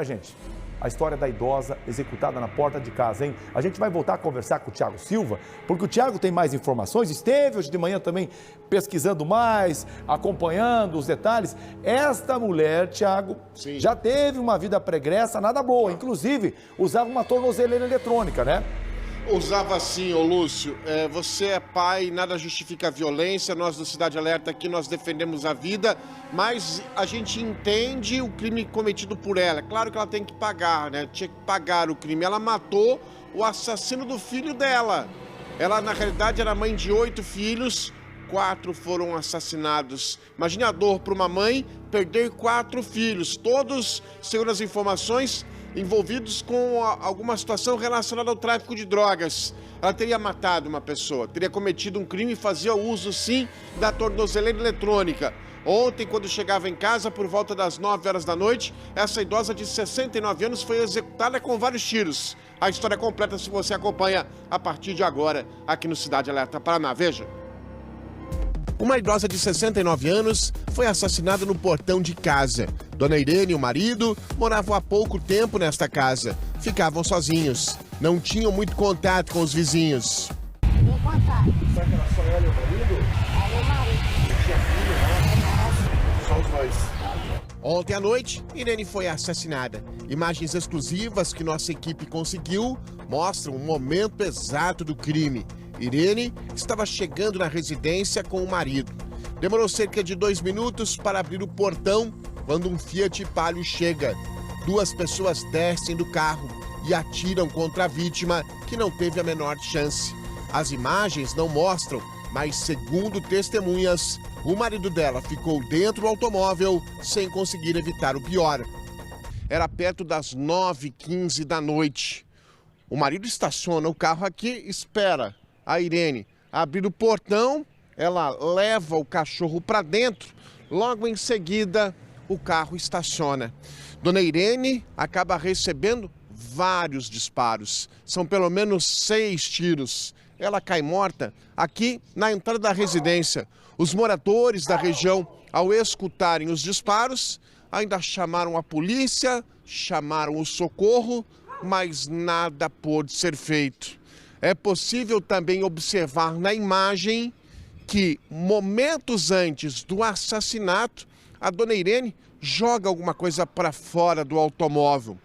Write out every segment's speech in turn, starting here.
Gente, a história da idosa executada na porta de casa, hein? A gente vai voltar a conversar com o Thiago Silva, porque o Thiago tem mais informações, esteve hoje de manhã também pesquisando mais, acompanhando os detalhes. Esta mulher, Thiago, já teve uma vida pregressa nada boa, inclusive usava uma tornozeleira eletrônica, né? Usava sim, ô Lúcio. Você é pai, nada justifica a violência. Nós do Cidade Alerta aqui, nós defendemos a vida, mas a gente entende o crime cometido por ela. É claro que ela tem que pagar, né? Tinha que pagar o crime. Ela matou o assassino do filho dela. Ela, na realidade, era mãe de 8 filhos, 4 foram assassinados. Imagine a dor para uma mãe perder 4 filhos, todos, segundo as informações, envolvidos com alguma situação relacionada ao tráfico de drogas. Ela teria matado uma pessoa, teria cometido um crime e fazia uso, sim, da tornozeleira eletrônica. Ontem, quando chegava em casa, por volta das 9 horas da noite, essa idosa de 69 anos foi executada com vários tiros. A história completa, se você acompanha a partir de agora, aqui no Cidade Alerta Paraná. Veja. Uma idosa de 69 anos foi assassinada no portão de casa. Dona Irene e o marido moravam há pouco tempo nesta casa. Ficavam sozinhos. Não tinham muito contato com os vizinhos. Tem contato. Será que era só ela e o marido? Ela e o marido. Tinha filho, né? Só os dois. Ontem à noite, Irene foi assassinada. Imagens exclusivas que nossa equipe conseguiu mostram o momento exato do crime. Irene estava chegando na residência com o marido. Demorou cerca de 2 minutos para abrir o portão quando um Fiat Palio chega. 2 pessoas descem do carro e atiram contra a vítima, que não teve a menor chance. As imagens não mostram, mas segundo testemunhas, o marido dela ficou dentro do automóvel sem conseguir evitar o pior. Era perto das 9h15 da noite. O marido estaciona o carro aqui, espera a Irene abrir o portão, ela leva o cachorro para dentro, logo em seguida o carro estaciona. Dona Irene acaba recebendo vários disparos, são pelo menos 6 tiros. Ela cai morta aqui na entrada da residência. Os moradores da região, ao escutarem os disparos, ainda chamaram a polícia, chamaram o socorro, mas nada pôde ser feito. É possível também observar na imagem que, momentos antes do assassinato, a dona Irene joga alguma coisa para fora do automóvel.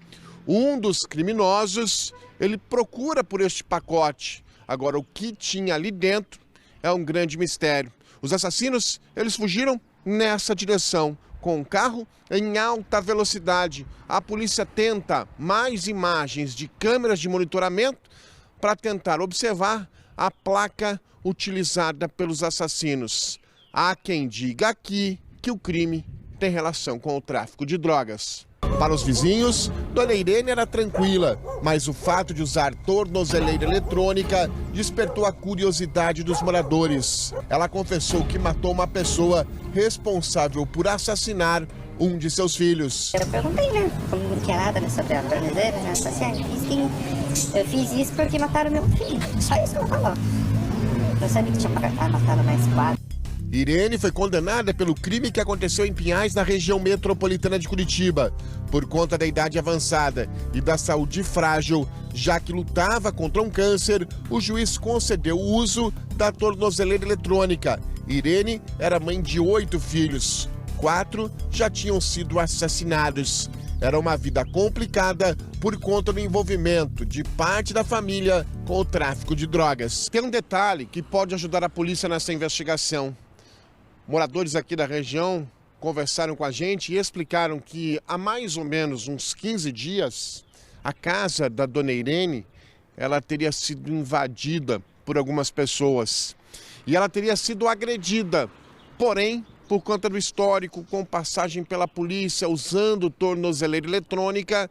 Um dos criminosos, ele procura por este pacote. Agora, o que tinha ali dentro é um grande mistério. Os assassinos, eles fugiram nessa direção, com o carro em alta velocidade. A polícia tenta mais imagens de câmeras de monitoramento para tentar observar a placa utilizada pelos assassinos. Há quem diga aqui que o crime tem relação com o tráfico de drogas. Para os vizinhos, Dona Irene era tranquila, mas o fato de usar tornozeleira eletrônica despertou a curiosidade dos moradores. Ela confessou que matou uma pessoa responsável por assassinar um de seus filhos. Eu perguntei, né? Como não tinha nada sobre a tornozeleira, né? Eu fiz isso porque mataram meu filho. Só isso que eu falo. Eu sabia que tinha matado mais 4. Irene foi condenada pelo crime que aconteceu em Pinhais, na região metropolitana de Curitiba. Por conta da idade avançada e da saúde frágil, já que lutava contra um câncer, o juiz concedeu o uso da tornozeleira eletrônica. Irene era mãe de 8 filhos. 4 já tinham sido assassinados. Era uma vida complicada por conta do envolvimento de parte da família com o tráfico de drogas. Tem um detalhe que pode ajudar a polícia nessa investigação. Moradores aqui da região conversaram com a gente e explicaram que há mais ou menos uns 15 dias, a casa da dona Irene, ela teria sido invadida por algumas pessoas e ela teria sido agredida, porém, por conta do histórico, com passagem pela polícia, usando tornozeleira eletrônica,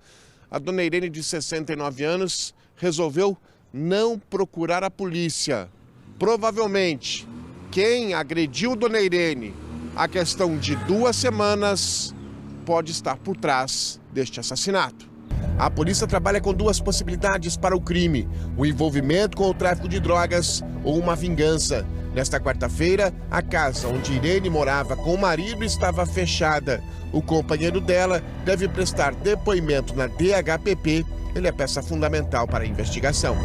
a dona Irene, de 69 anos, resolveu não procurar a polícia. Provavelmente, quem agrediu dona Irene há questão de 2 semanas pode estar por trás deste assassinato. A polícia trabalha com duas possibilidades para o crime: o envolvimento com o tráfico de drogas ou uma vingança. Nesta quarta-feira, a casa onde Irene morava com o marido estava fechada. O companheiro dela deve prestar depoimento na DHPP. Ele é peça fundamental para a investigação.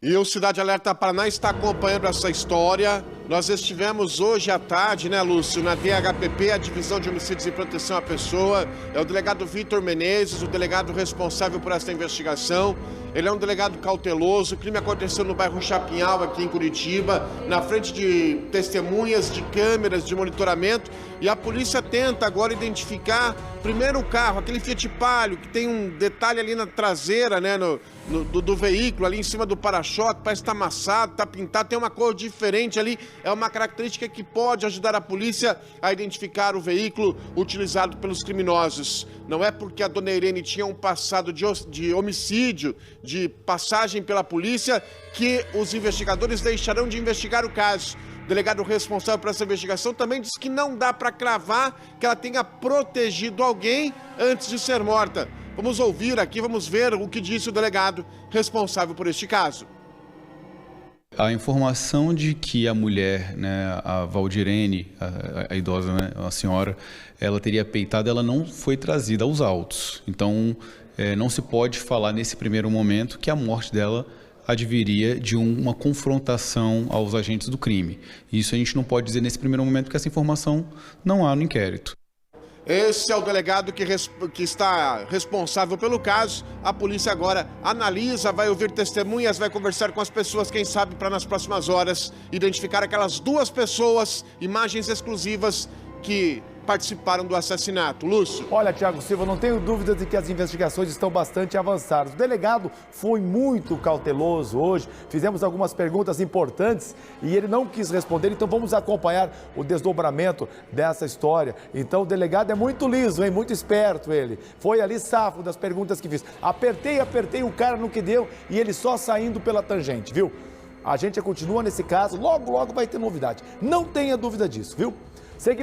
E o Cidade Alerta Paraná está acompanhando essa história. Nós estivemos hoje à tarde, né, Lúcio, na DHPP, a Divisão de Homicídios e Proteção à Pessoa. É o delegado Vitor Menezes, o delegado responsável por essa investigação. Ele é um delegado cauteloso. O crime aconteceu no bairro Chapinhal, aqui em Curitiba, na frente de testemunhas, de câmeras, de monitoramento. E a polícia tenta agora identificar primeiro o carro, aquele Fiat Palio, que tem um detalhe ali na traseira, né, do veículo, ali em cima do para-choque, parece estar amassado, está pintado, tem uma cor diferente ali. É uma característica que pode ajudar a polícia a identificar o veículo utilizado pelos criminosos. Não é porque a dona Irene tinha um passado de homicídio, de passagem pela polícia, que os investigadores deixarão de investigar o caso. O delegado responsável por essa investigação também diz que não dá para cravar que ela tenha protegido alguém antes de ser morta. Vamos ouvir aqui, vamos ver o que disse o delegado responsável por este caso. A informação de que a mulher, né, a Valdirene, a idosa, né, a senhora, ela teria peitado, ela não foi trazida aos autos. Então, não se pode falar nesse primeiro momento que a morte dela adviria de uma confrontação aos agentes do crime. Isso a gente não pode dizer nesse primeiro momento, porque essa informação não há no inquérito. Esse é o delegado que está responsável pelo caso. A polícia agora analisa, vai ouvir testemunhas, vai conversar com as pessoas, quem sabe para nas próximas horas identificar aquelas duas pessoas, imagens exclusivas que participaram do assassinato. Lúcio. Olha, Thiago Silva, não tenho dúvidas de que as investigações estão bastante avançadas. O delegado foi muito cauteloso hoje, fizemos algumas perguntas importantes e ele não quis responder, então vamos acompanhar o desdobramento dessa história. Então o delegado é muito liso, hein? Muito esperto ele. Foi ali safo das perguntas que fiz. Apertei, o cara no que deu e ele só saindo pela tangente, viu? A gente continua nesse caso, logo vai ter novidade. Não tenha dúvida disso, viu?